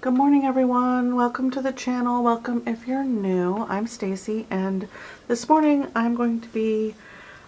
Good morning, everyone. Welcome to the channel. Welcome if you're new. I'm Stacy, and this morning I'm going to be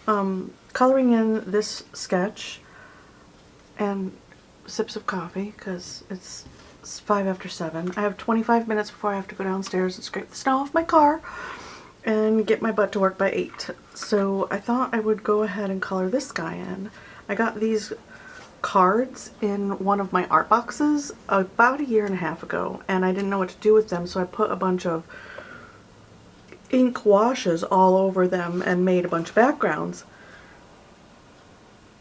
coloring in this sketch and sips of coffee because it's 5 after 7. I have 25 minutes before I have to go downstairs and scrape the snow off my car and get my butt to work by 8. So I thought I would go ahead and color this guy in. I got these cards in one of my art boxes about a year and a half ago, and I didn't know what to do with them, so I put a bunch of ink washes all over them and made a bunch of backgrounds.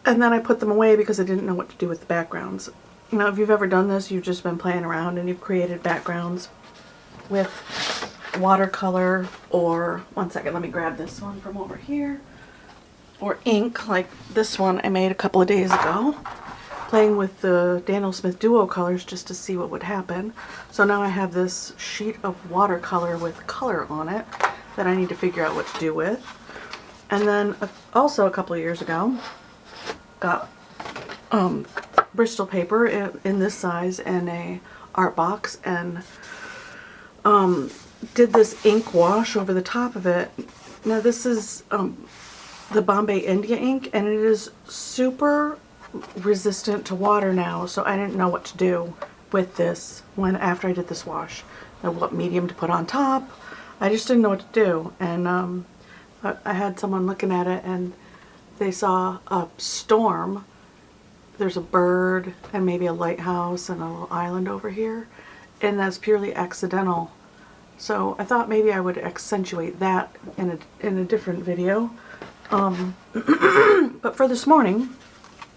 And then I put them away because I didn't know what to do with the backgrounds. Now, if you've ever done this, you've just been playing around and you've created backgrounds with watercolor or, one second, let me grab this one from over here, or ink, like this one I made a couple of days ago, playing with the Daniel Smith Duo colors just to see what would happen. So now I have this sheet of watercolor with color on it that I need to figure out what to do with. And then also a couple of years ago, got Bristol paper in this size and a art box, and did this ink wash over the top of it. Now this is the Bombay India ink, and it is super resistant to water now, so I didn't know what to do with this after I did this wash, and what medium to put on top. I just didn't know what to do, and I had someone looking at it and they saw a storm. There's a bird and maybe a lighthouse and a little island over here, and that's purely accidental. So I thought maybe I would accentuate that in a different video. But for this morning,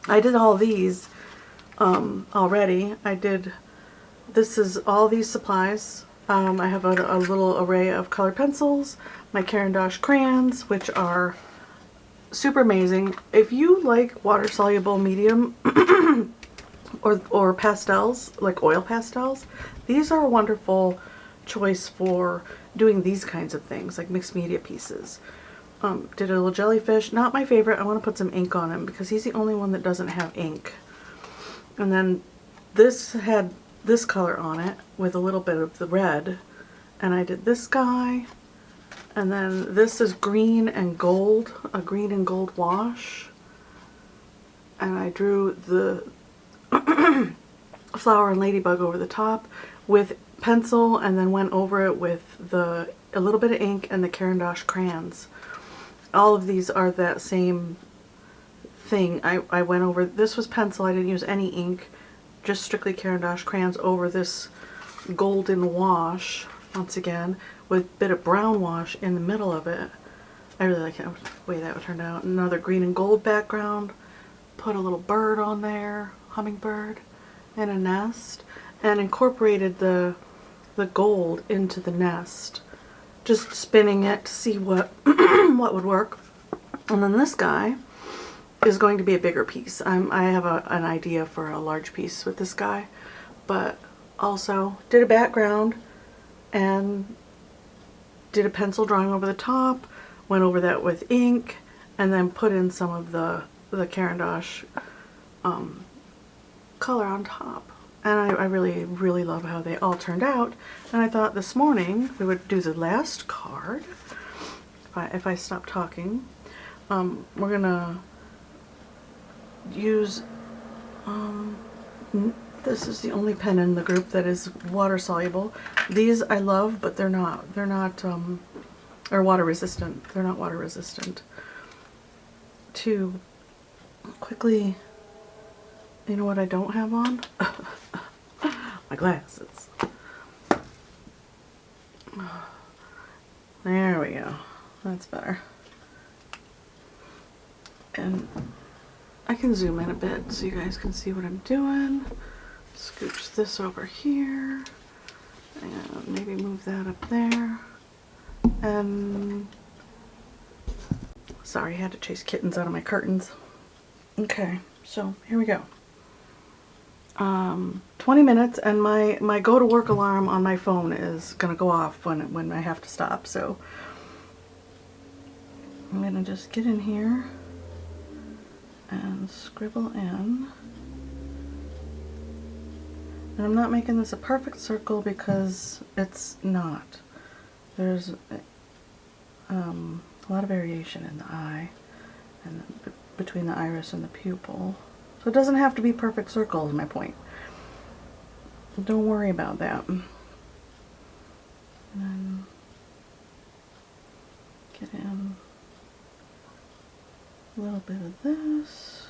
I did all these already. This is all these supplies. I have a little array of colored pencils, my Caran crayons, which are super amazing. If you like water-soluble medium or pastels, like oil pastels, these are a wonderful choice for doing these kinds of things, like mixed media pieces. Did a little jellyfish, not my favorite. I want to put some ink on him because he's the only one that doesn't have ink. And then this had this color on it with a little bit of the red, and I did this guy. And then this is green and gold, a green and gold wash, and I drew the flower and ladybug over the top with pencil, and then went over it with a little bit of ink and the Caran crayons. All of these are that same thing. I went over, this was pencil, I didn't use any ink, just strictly Caran crayons over this golden wash, once again, with a bit of brown wash in the middle of it. I really like the way that would turn out. Another green and gold background, put a little bird on there, hummingbird, and a nest, and incorporated the gold into the nest, just spinning it to see what what would work. And then this guy is going to be a bigger piece. I have an idea for a large piece with this guy, but also did a background and did a pencil drawing over the top, went over that with ink, and then put in some of the Caran color on top. And I really, really love how they all turned out. And I thought this morning we would do the last card. If I stop talking, we're gonna use, this is the only pen in the group that is water soluble. These I love, but they're not or water resistant. They're not water resistant. To quickly, you know what I don't have on? My glasses. There we go. That's better. And I can zoom in a bit so you guys can see what I'm doing. Scooch this over here. And maybe move that up there. And sorry, I had to chase kittens out of my curtains. Okay, so here we go. 20 minutes, and my go to work alarm on my phone is gonna go off when I have to stop, so I'm gonna just get in here and scribble in. And I'm not making this a perfect circle because it's not. There's a lot of variation in the eye and between the iris and the pupil. So it doesn't have to be perfect circle is my point. Don't worry about that. And then get in a little bit of this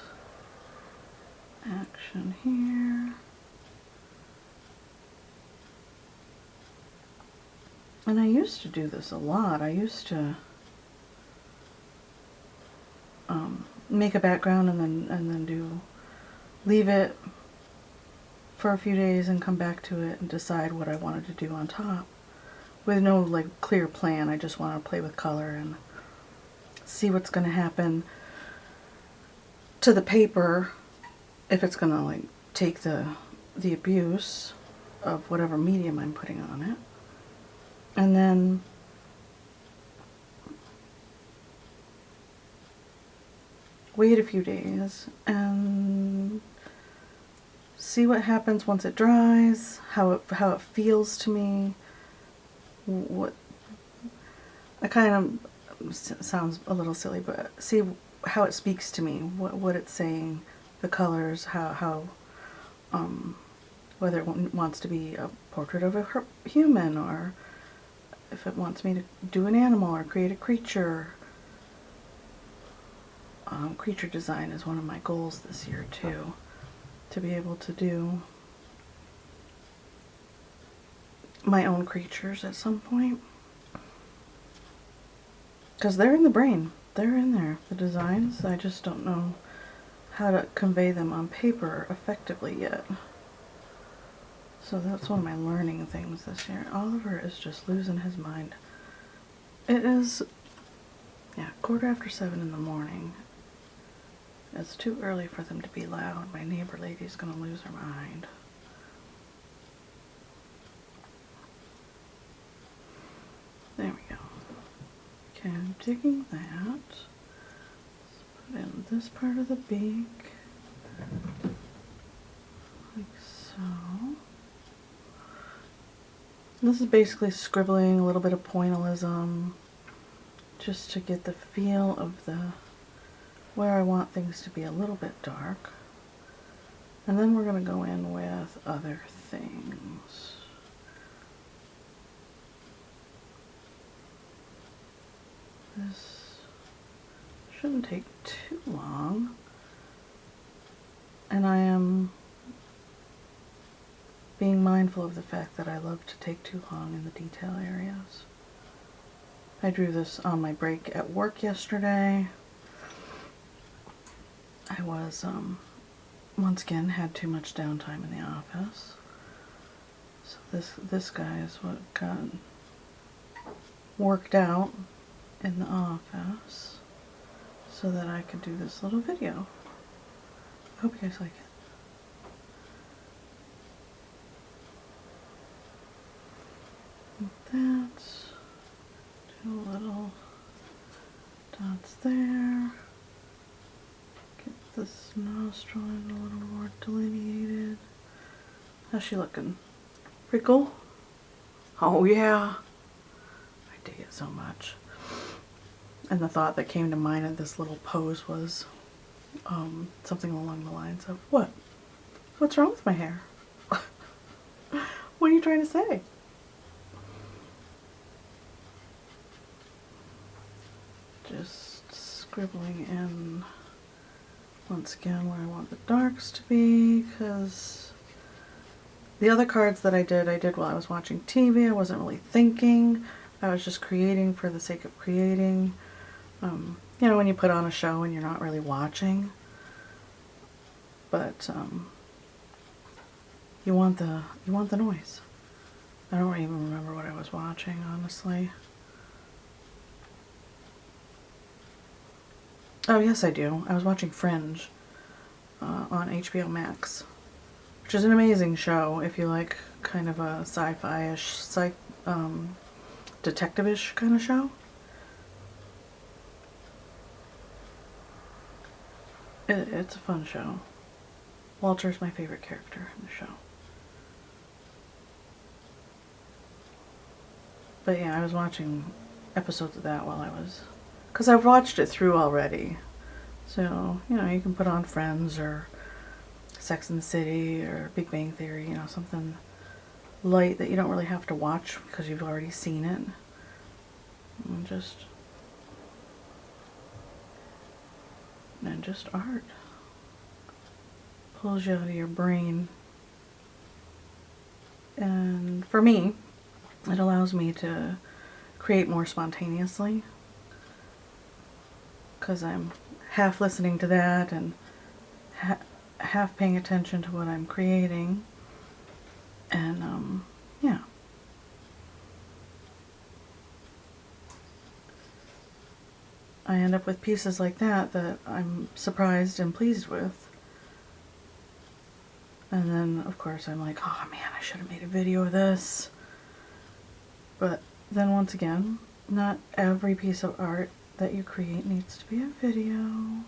action here. And I used to do this a lot. I used to make a background and then leave it for a few days and come back to it and decide what I wanted to do on top with no like clear plan. I just want to play with color and see what's going to happen to the paper, if it's going to like take the abuse of whatever medium I'm putting on it. And then wait a few days and see what happens once it dries, how it feels to me. What I kind of sounds a little silly, but see how it speaks to me, what it's saying, the colors, how whether it wants to be a portrait of a human, or if it wants me to do an animal or create a creature. Creature design is one of my goals this year too, to be able to do my own creatures at some point. Because they're in the brain, they're in there, the designs. I just don't know how to convey them on paper effectively yet. So that's one of my learning things this year. Oliver is just losing his mind. It is, yeah, 7:15 in the morning. It's too early for them to be loud. My neighbor lady's gonna lose her mind. There we go. Okay, I'm digging that. Let's put in this part of the beak. Like so. This is basically scribbling a little bit of pointillism just to get the feel of where I want things to be a little bit dark. And then we're going to go in with other things. This shouldn't take too long. And I am being mindful of the fact that I love to take too long in the detail areas. I drew this on my break at work yesterday. I was, once again, had too much downtime in the office. So this guy is what got worked out in the office so that I could do this little video. I hope you guys like it. That, do little dots there. Get this nostril in a little more delineated. How's she looking? Pretty cool? Oh yeah. I dig it so much. And the thought that came to mind at this little pose was something along the lines of, what? What's wrong with my hair? What are you trying to say? Just scribbling in once again where I want the darks to be, because the other cards that I did while I was watching TV. I wasn't really thinking. I was just creating for the sake of creating. You know, when you put on a show and you're not really watching, but you want the noise. I don't even remember what I was watching, honestly. Oh, yes, I do. I was watching Fringe on HBO Max, which is an amazing show if you like kind of a sci-fi-ish, detective-ish kind of show. It's a fun show. Walter's my favorite character in the show. But yeah, I was watching episodes of that while I was, because I've watched it through already. So, you know, you can put on Friends or Sex and the City or Big Bang Theory, you know, something light that you don't really have to watch because you've already seen it. And just art. Pulls you out of your brain. And for me, it allows me to create more spontaneously, because I'm half listening to that and half paying attention to what I'm creating. And yeah. I end up with pieces like that that I'm surprised and pleased with. And then, of course, I'm like, oh man, I should have made a video of this. But then once again, not every piece of art that you create needs to be a video.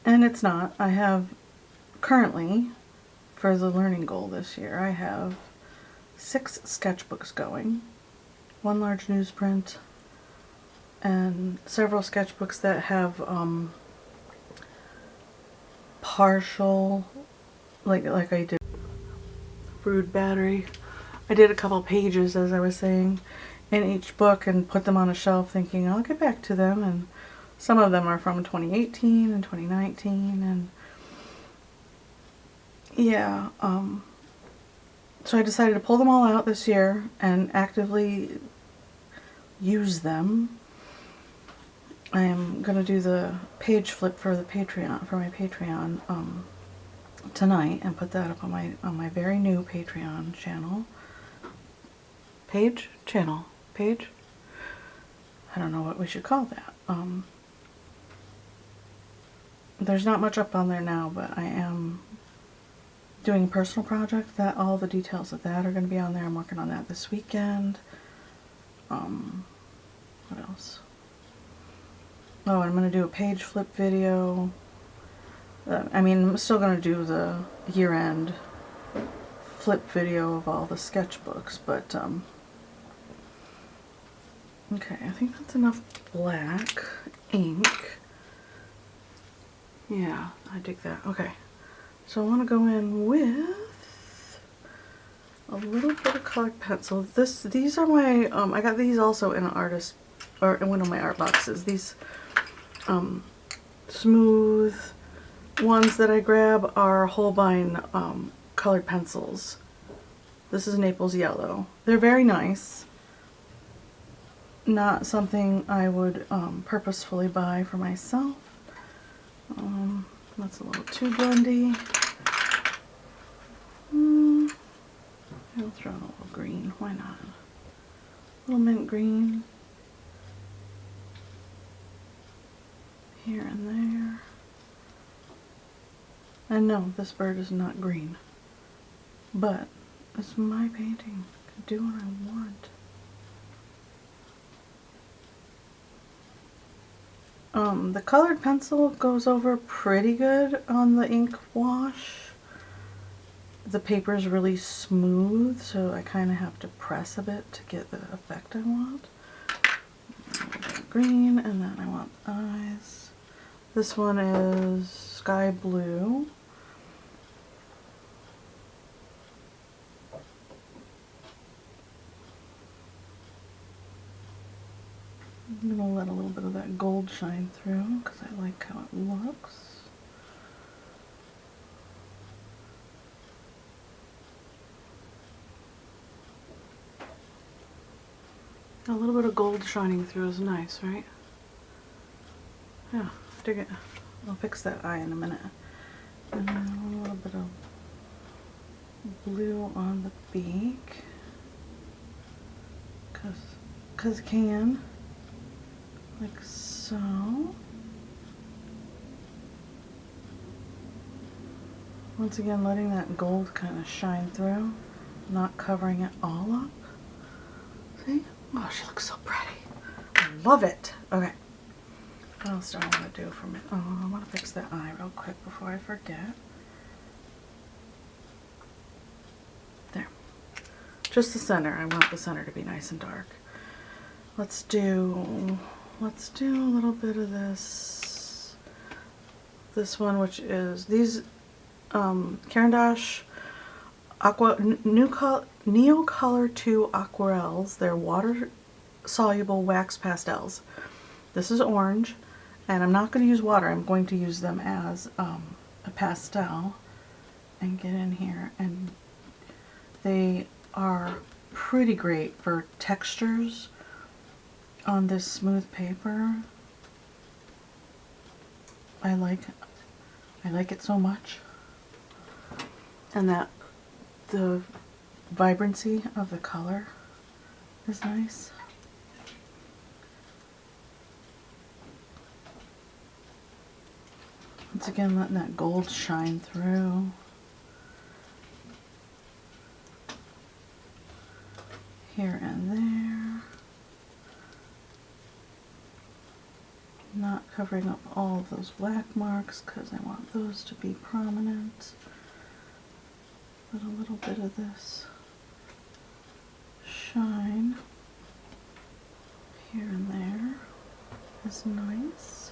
And it's not. I have currently, for the learning goal this year, I have 6 sketchbooks going. 1 large newsprint, and several sketchbooks that have partial, like I did Brood Battery. I did a couple pages, as I was saying, in each book and put them on a shelf thinking I'll get back to them, and some of them are from 2018 and 2019, and yeah, so I decided to pull them all out this year and actively use them. I am going to do the page flip for the Patreon, for my Patreon, tonight, and put that up on my very new Patreon channel. Page? Channel? Page? I don't know what we should call that. There's not much up on there now, but I am doing a personal project that all the details of that are going to be on there. I'm working on that this weekend. What else? Oh, I'm going to do a page flip video. I mean, I'm still going to do the year-end flip video of all the sketchbooks, but, okay, I think that's enough black ink. Yeah, I dig that. Okay, so I want to go in with a little bit of colored pencil. These are my, I got these also in an artist, or in one of my art boxes. These smooth ones that I grab are Holbein colored pencils. This is Naples Yellow. They're very nice. Not something I would purposefully buy for myself. That's a little too blendy. I'll throw in a little green. Why not? A little mint green. Here and there. And no, this bird is not green. But it's my painting. I can do what I want. The colored pencil goes over pretty good on the ink wash. The paper is really smooth, so I kind of have to press a bit to get the effect I want. A little bit of green, and then I want eyes. This one is sky blue. I'm going to let a little bit of that gold shine through because I like how it looks. A little bit of gold shining through is nice, right? Yeah, dig it. I'll fix that eye in a minute. And a little bit of blue on the beak. Cause it can. Like so. Once again, letting that gold kind of shine through, not covering it all up. See? Oh, she looks so pretty. I love it. Okay. What else do I want to do for me? Oh, I want to fix that eye real quick before I forget. There. Just the center. I want the center to be nice and dark. Let's do a little bit of this one, which is these Caran d'Ache Neo Color 2 Aquarelles. They're water-soluble wax pastels. This is orange, and I'm not going to use water. I'm going to use them as a pastel and get in here. And they are pretty great for textures on this smooth paper. I like it so much. And that the vibrancy of the color is nice. Once again, letting that gold shine through. Here and there. Not covering up all of those black marks because I want those to be prominent. But a little bit of this shine here and there is nice.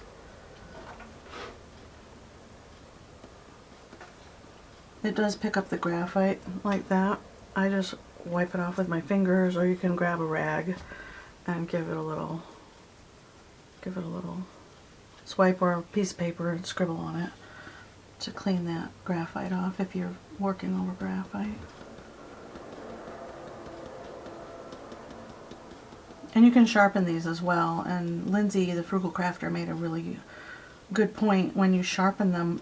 It does pick up the graphite like that. I just wipe it off with my fingers, or you can grab a rag and give it a little swipe, or a piece of paper and scribble on it to clean that graphite off if you're working over graphite. And you can sharpen these as well, and Lindsay, the Frugal Crafter, made a really good point. When you sharpen them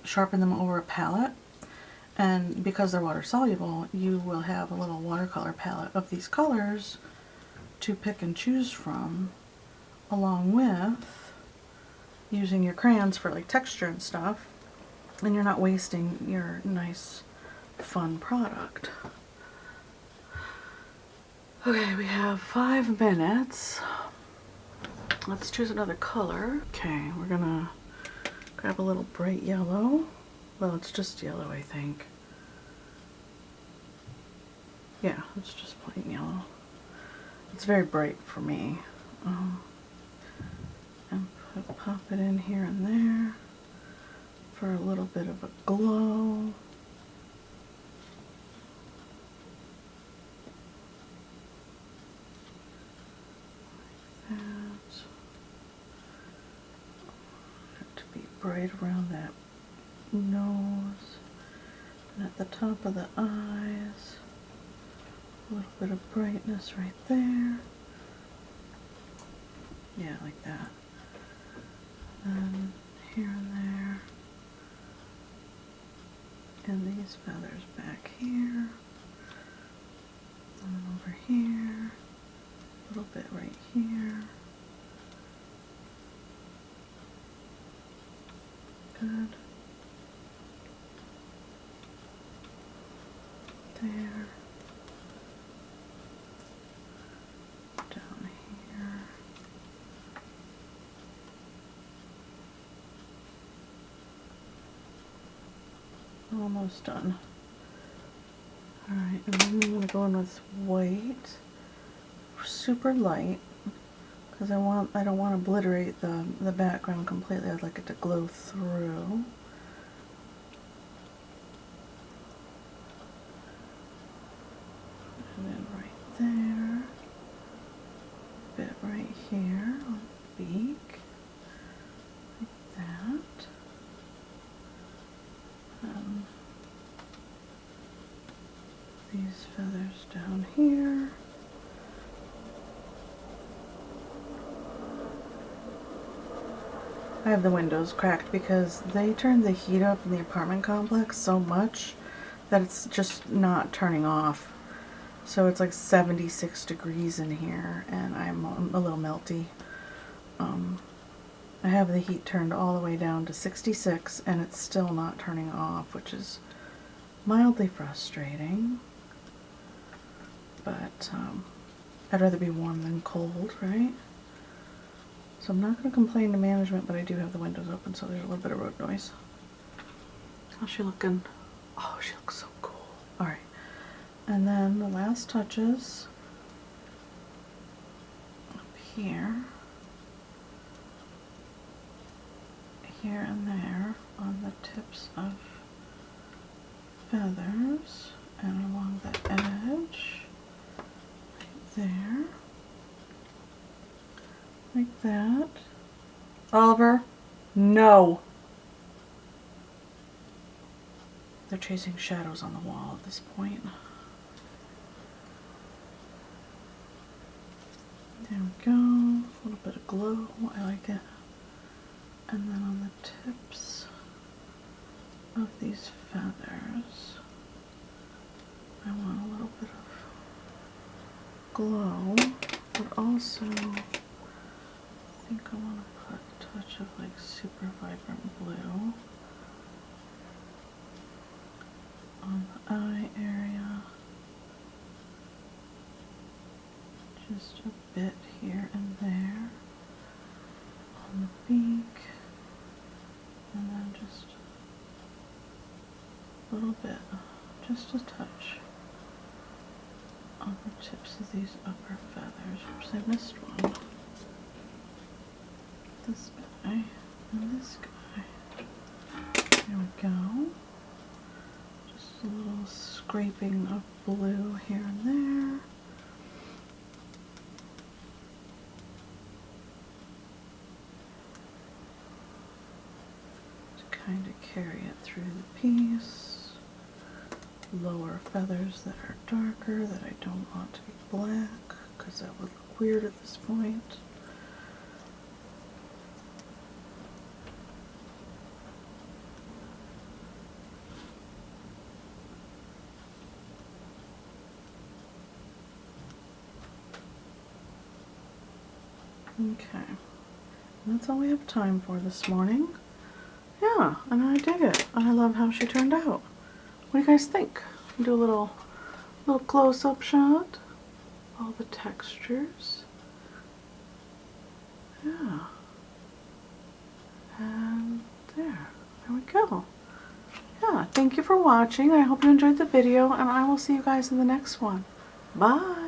over a palette, and because they're water soluble, you will have a little watercolor palette of these colors to pick and choose from, along with using your crayons for like texture and stuff, and you're not wasting your nice fun product. Okay, we have 5 minutes. Let's choose another color. Okay, we're gonna grab a little bright yellow. Well, it's just yellow, I think. Yeah, it's just plain yellow. It's very bright for me. And pop it in here and there for a little bit of a glow. Like that. To be bright around that nose and at the top of the eyes. A little bit of brightness right there. Yeah, like that. And here and there. And these feathers back here. And over here. A little bit right here. Good. There. Down here. Almost done. Alright, and then I'm going to go in with white, super light, because I don't want to obliterate the background completely. I'd like it to glow through. And then right there, a bit right here on the beak, like that. These feathers down here. I have the windows cracked because they turn the heat up in the apartment complex so much that it's just not turning off. So it's like 76 degrees in here and I'm a little melty. I have the heat turned all the way down to 66 and it's still not turning off, which is mildly frustrating. But I'd rather be warm than cold, right? So I'm not going to complain to management, but I do have the windows open, so there's a little bit of road noise. How's she looking? Oh, she looks so cool. Alright. And then the last touches up here, here and there on the tips of feathers and along the edge, right there, like that. Oliver, no! They're chasing shadows on the wall at this point. There we go, a little bit of glow, I like it. And then on the tips of these feathers, I want a little bit of glow, but also I think I want to put a touch of like super vibrant blue on the eye area. Just a bit here and there on the beak, and then just a little bit, just a touch on the tips of these upper feathers. Oops, I missed one. This guy and this guy. There we go. Just a little scraping of blue here and there. Kind of carry it through the piece. Lower feathers that are darker that I don't want to be black because that would look weird at this point. Okay, and that's all we have time for this morning. Yeah, and I dig it. I love how she turned out. What do you guys think? Do a little close-up shot. All the textures. Yeah. And there we go. Yeah, thank you for watching. I hope you enjoyed the video, and I will see you guys in the next one. Bye!